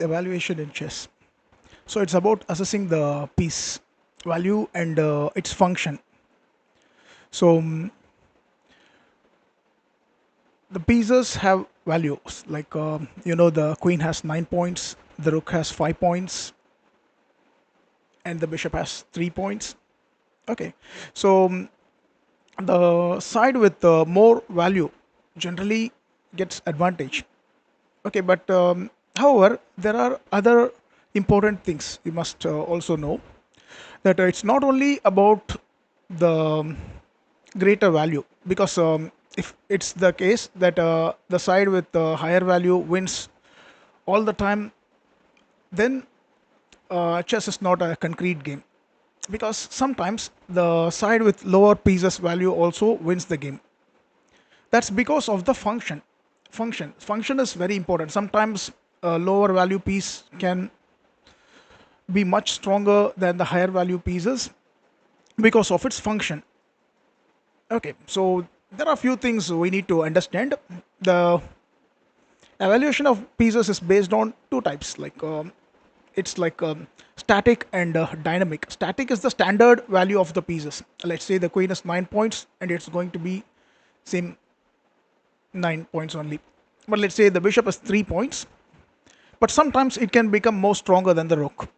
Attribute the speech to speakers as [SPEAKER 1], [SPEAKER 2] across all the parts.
[SPEAKER 1] evaluation in chess. So it's about assessing the piece value and its function. So the pieces have values like the queen has 9 points, the rook has 5 points, and the bishop has 3 points. Okay, so the side with more value generally gets advantage. Okay, but however, there are other important things you must also know, that it's not only about the greater value, because if it's the case that the side with the higher value wins all the time, then chess is not a concrete game, because sometimes the side with lower pieces value also wins the game. That's because of the function is very important. Sometimes a lower value piece can be much stronger than the higher value pieces because of its function. Okay, so there are a few things we need to understand. The evaluation of pieces is based on two types, like it's like static and dynamic. Static is the standard value of the pieces. Let's say the queen is 9 points and it's going to be same 9 points only. But let's say the bishop is 3 points, but sometimes it can become more stronger than the rook.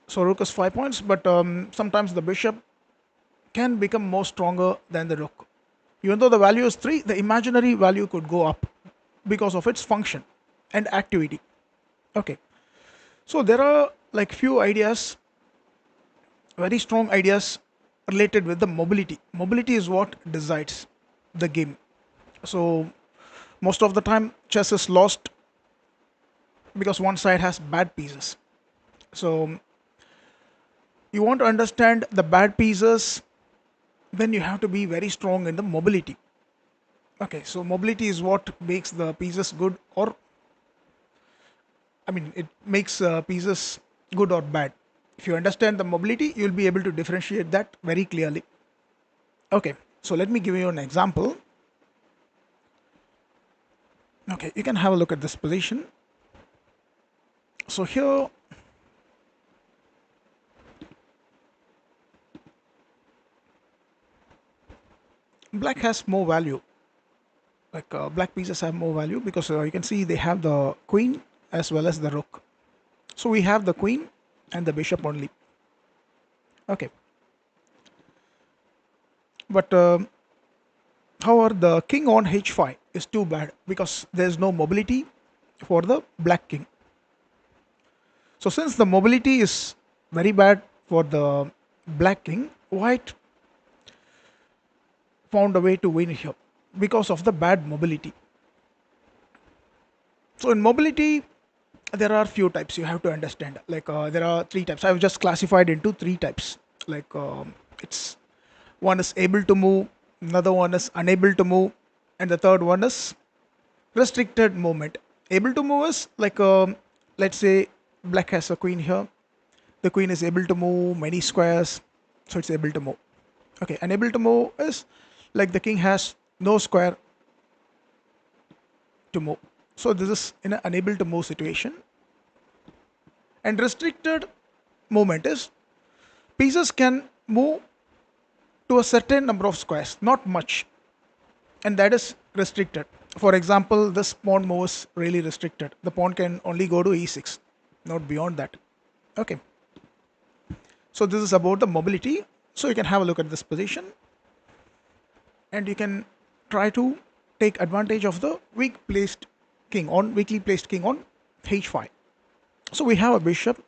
[SPEAKER 1] So rook is 5 points, but sometimes the bishop can become more stronger than the rook. Even though the value is 3, the imaginary value could go up because of its function and activity. Okay, so there are like few ideas, very strong ideas related with the mobility. Mobility is what decides the game. So most of the time chess is lost because one side has bad pieces. So you want to understand the bad pieces, then you have to be very strong in the mobility. Okay, so mobility is what makes the pieces good, or I mean, it makes pieces good or bad. If you understand the mobility, you'll be able to differentiate that very clearly. Okay, so let me give you an example. Okay, you can have a look at this position. So here, black has more value. Like black pieces have more value because you can see they have the queen as well as the rook. So we have the queen and the bishop only. Okay, but however, the king on h5 is too bad because there is no mobility for the black king. So since the mobility is very bad for the black king, white found a way to win here because of the bad mobility. So in mobility, there are few types you have to understand. Like there are three types. I've just classified into three types. Like it's one is able to move, another one is unable to move, and the third one is restricted movement. Able to move is like let's say black has a queen here. The queen is able to move many squares, so it's able to move. Okay, unable to move is like the king has no square to move. So this is in an unable to move situation. And restricted movement is pieces can move to a certain number of squares, not much, and that is restricted. For example, this pawn move is really restricted. The pawn can only go to e6, not beyond that. Okay, so this is about the mobility. So you can have a look at this position and you can try to take advantage of the weakly placed king on h5. So we have a bishop.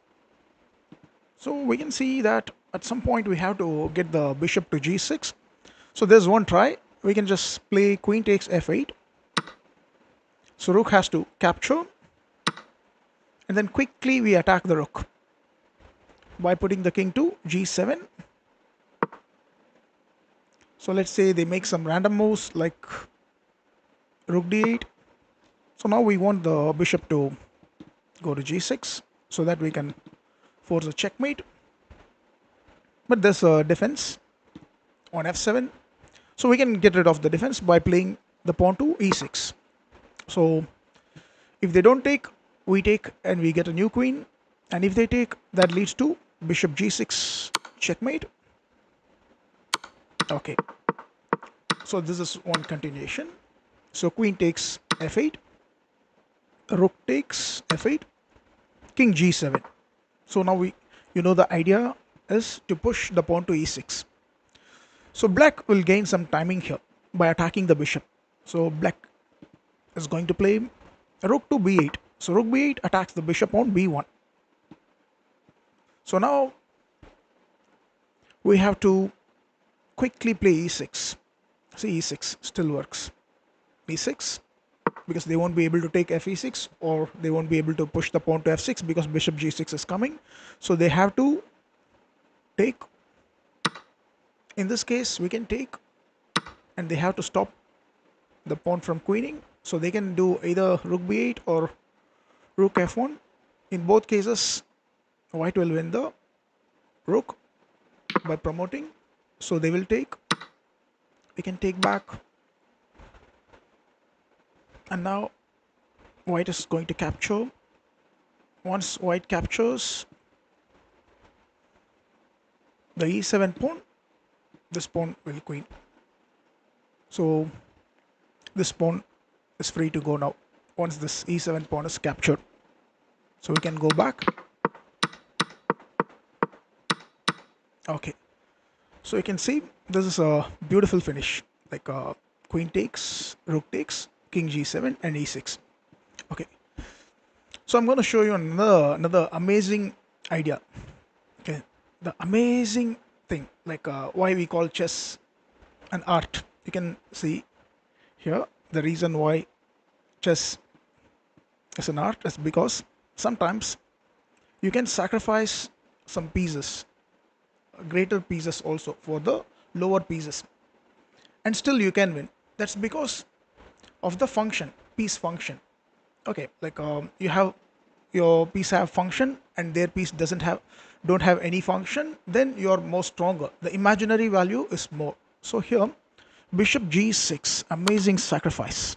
[SPEAKER 1] So we can see that at some point we have to get the bishop to g6. So there's one try. We can just play queen takes f8. So rook has to capture, and then quickly we attack the rook by putting the king to g7. So let's say they make some random moves like rook d8. So now we want the bishop to go to g6 so that we can force a checkmate. But there's a defense on f7. So we can get rid of the defense by playing the pawn to e6. So if they don't take, we take and we get a new queen, and if they take, that leads to bishop g6 checkmate. Okay, so this is one continuation. So queen takes f8, rook takes f8, king g7. So now the idea is to push the pawn to e6. So black will gain some timing here by attacking the bishop. So black is going to play rook to b8. So rook b8 attacks the bishop on b1. So now we have to quickly play e6. See, e6 still works. e6, because they won't be able to take fe6, or they won't be able to push the pawn to f6 because bishop g6 is coming. So they have to take. In this case, we can take, and they have to stop the pawn from queening. So they can do either rook b8 or rook f1. In both cases, white will win the rook by promoting. So they will take. We can take back. And now white is going to capture. Once white captures the e7 pawn, this pawn will queen. So this pawn is free to go now once this e7 pawn is captured. So we can go back. Okay, so you can see this is a beautiful finish, like queen takes, rook takes, king g7 and e6. Okay, so I'm going to show you another amazing idea. Okay, the amazing thing, like why we call chess an art. You can see here the reason why chess is an art is because sometimes you can sacrifice some pieces, greater pieces also, for the lower pieces, and still you can win. That's because of the function, piece function. Okay, like you have your piece have function and their piece don't have any function, then you're more stronger, the imaginary value is more. So here bishop g6, amazing sacrifice.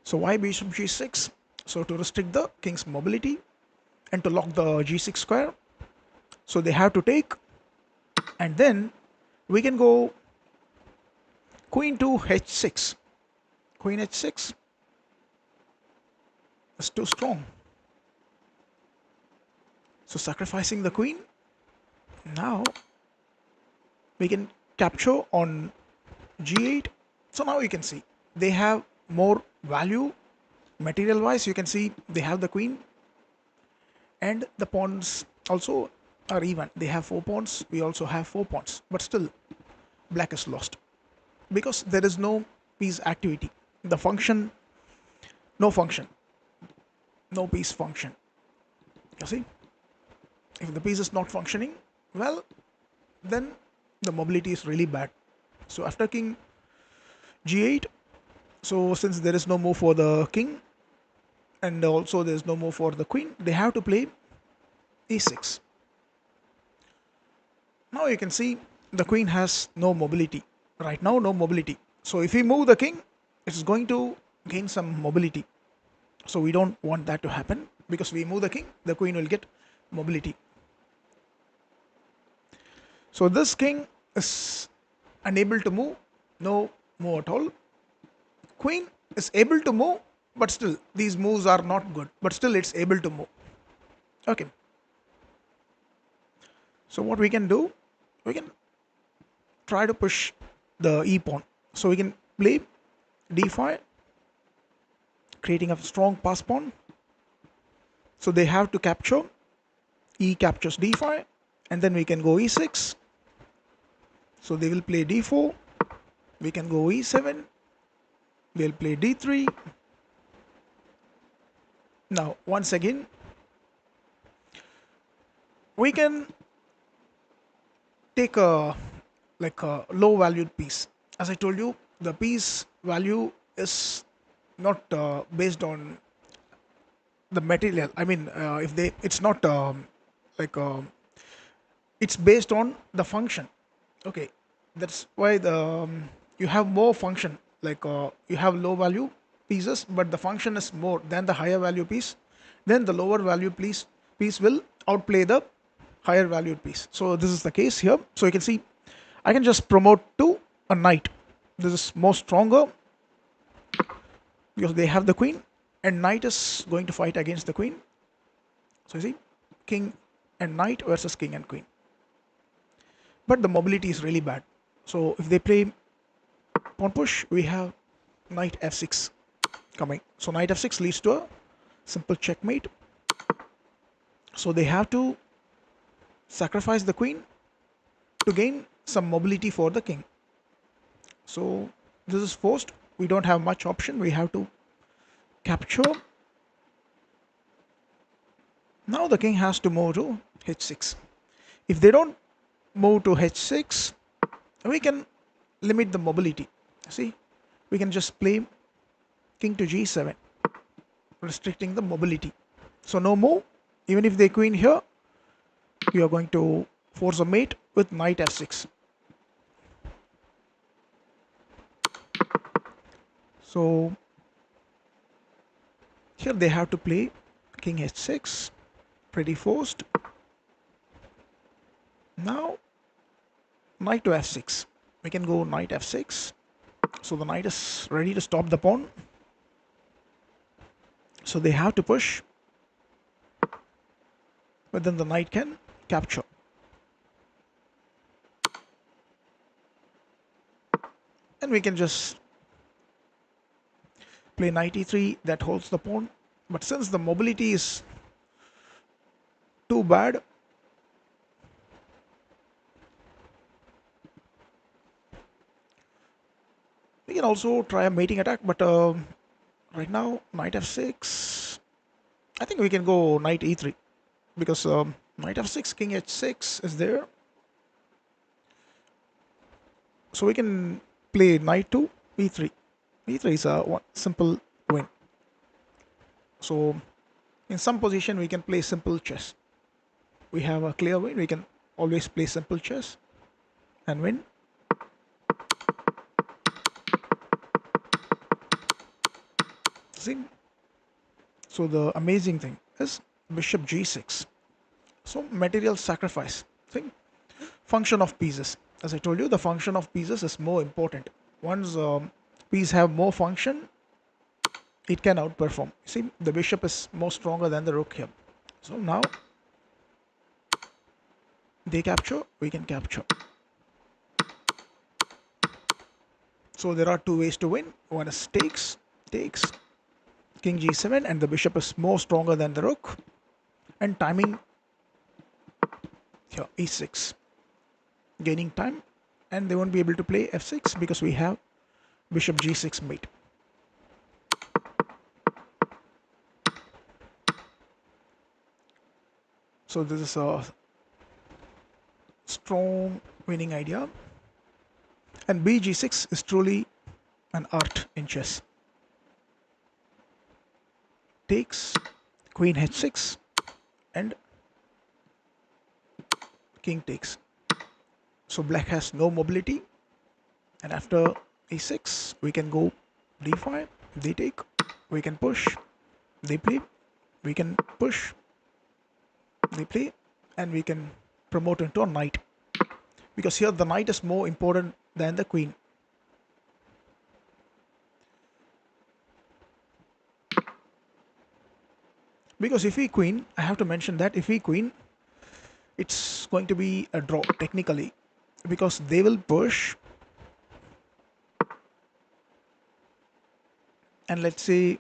[SPEAKER 1] So why bishop g6? So to restrict the king's mobility and to lock the g6 square. So they have to take, and then we can go queen to h6. Queen h6 is too strong. So sacrificing the queen, now we can capture on g8. So now you can see they have more value material wise. You can see they have the queen, and the pawns also are even. They have 4 pawns, we also have 4 pawns, but still black is lost because there is no piece activity. The function, no function, no piece function. You see, if the piece is not functioning well, then the mobility is really bad. So after king g8, so since there is no move for the king and also there is no move for the queen, they have to play e6. Now you can see the queen has no mobility. Right now, no mobility. So if we move the king, it's going to gain some mobility. So we don't want that to happen, because we move the king, the queen will get mobility. So this king is unable to move, no move at all. Queen is able to move, but still these moves are not good, but still it's able to move. Okay. So what we can do, we can try to push the e pawn. So we can play d5, creating a strong pass pawn. So they have to capture, e captures d5, and then we can go e6. So they will play d4, we can go e7, they'll play d3. Now once again we can take a low valued piece. As I told you, the piece value is not based on the material. I mean, if they, it's not like it's based on the function. Okay, that's why the you have more function. Like you have low value pieces, but the function is more than the higher value piece, then the lower valued piece will outplay the higher valued piece. So this is the case here. So you can see I can just promote to a knight. This is more stronger because they have the queen, and knight is going to fight against the queen. So you see, king and knight versus king and queen. But the mobility is really bad. So if they play pawn push, we have knight f6 coming. So knight f6 leads to a simple checkmate. So they have to sacrifice the queen to gain some mobility for the king. So this is forced. We don't have much option. We have to capture. Now the king has to move to h6. If they don't move to h6, we can limit the mobility. See, we can just play king to g7, restricting the mobility. So no move. Even if they queen here, we are going to force a mate with knight f6. So here they have to play king h6, pretty forced. Now knight to f6. We can go knight f6. So the knight is ready to stop the pawn. So they have to push, but then the knight can capture. And we can just play knight e3, that holds the pawn. But since the mobility is too bad, we can also try a mating attack. But right now, knight f6, I think we can go knight e3 because knight f6, king h6 is there. So we can play knight to e3. e3 is a simple win. So in some position we can play simple chess. We have a clear win. We can always play simple chess and win. See? So the amazing thing is bishop g6. So material sacrifice. See? Function of pieces. As I told you, the function of pieces is more important. Once piece have more function, it can outperform. See, the bishop is more stronger than the rook here. So now they capture, we can capture. So there are two ways to win. One is takes, king g7, and the bishop is more stronger than the rook. And timing here, e6, gaining time, and they won't be able to play f6 because we have bishop g6 mate. So this is a strong winning idea, and bg6 is truly an art in chess. Takes, queen h6, and king takes. So black has no mobility, and after a6 we can go d5, they take, we can push, they play, we can push, they play, and we can promote into a knight, because here the knight is more important than the queen. Because if we queen, I have to mention that if we queen, it's going to be a draw technically, because they will push, and let's say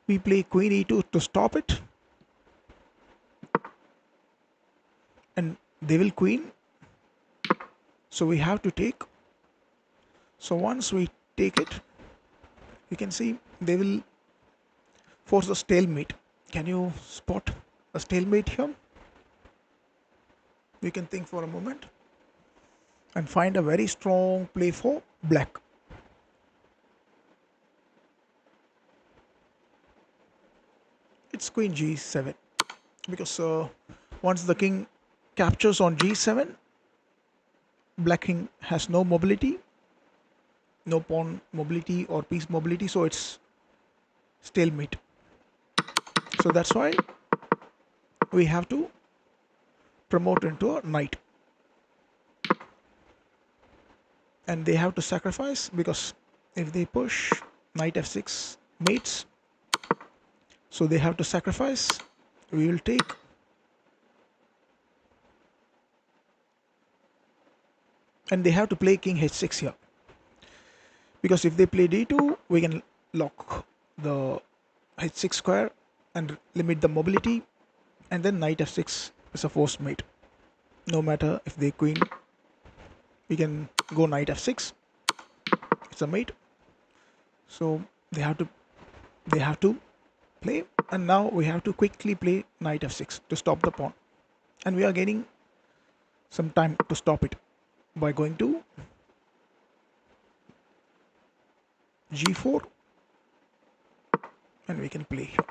[SPEAKER 1] we play queen e2 to stop it, and they will queen, so we have to take. So once we take it, you can see they will force a stalemate. Can you spot a stalemate here? We can think for a moment and find a very strong play for black. It's queen g7, because once the king captures on g7, black king has no mobility, no pawn mobility or piece mobility, so it's stalemate. So that's why we have to promote into a knight, and they have to sacrifice, because if they push knight f6 mates, so they have to sacrifice. We will take, and they have to play king h6 here, because if they play d2, we can lock the h6 square and limit the mobility, and then knight f6 is a forced mate. No matter if they queen, we can go knight f6, it's a mate. So they have to play, and now we have to quickly play knight f6 to stop the pawn, and we are gaining some time to stop it by going to g4, and we can play here.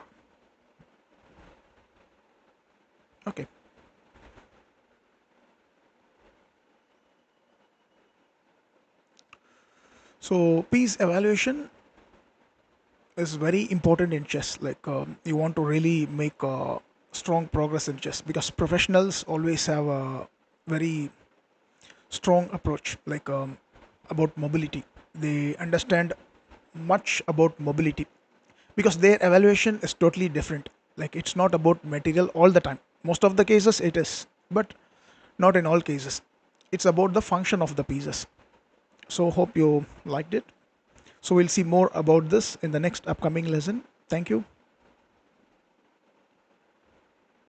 [SPEAKER 1] Okay, so piece evaluation is very important in chess. Like you want to really make strong progress in chess, because professionals always have a very strong approach, like about mobility. They understand much about mobility, because their evaluation is totally different. Like it's not about material all the time. Most of the cases it is, but not in all cases. It's about the function of the pieces. So hope you liked it. So we'll see more about this in the next upcoming lesson. Thank you.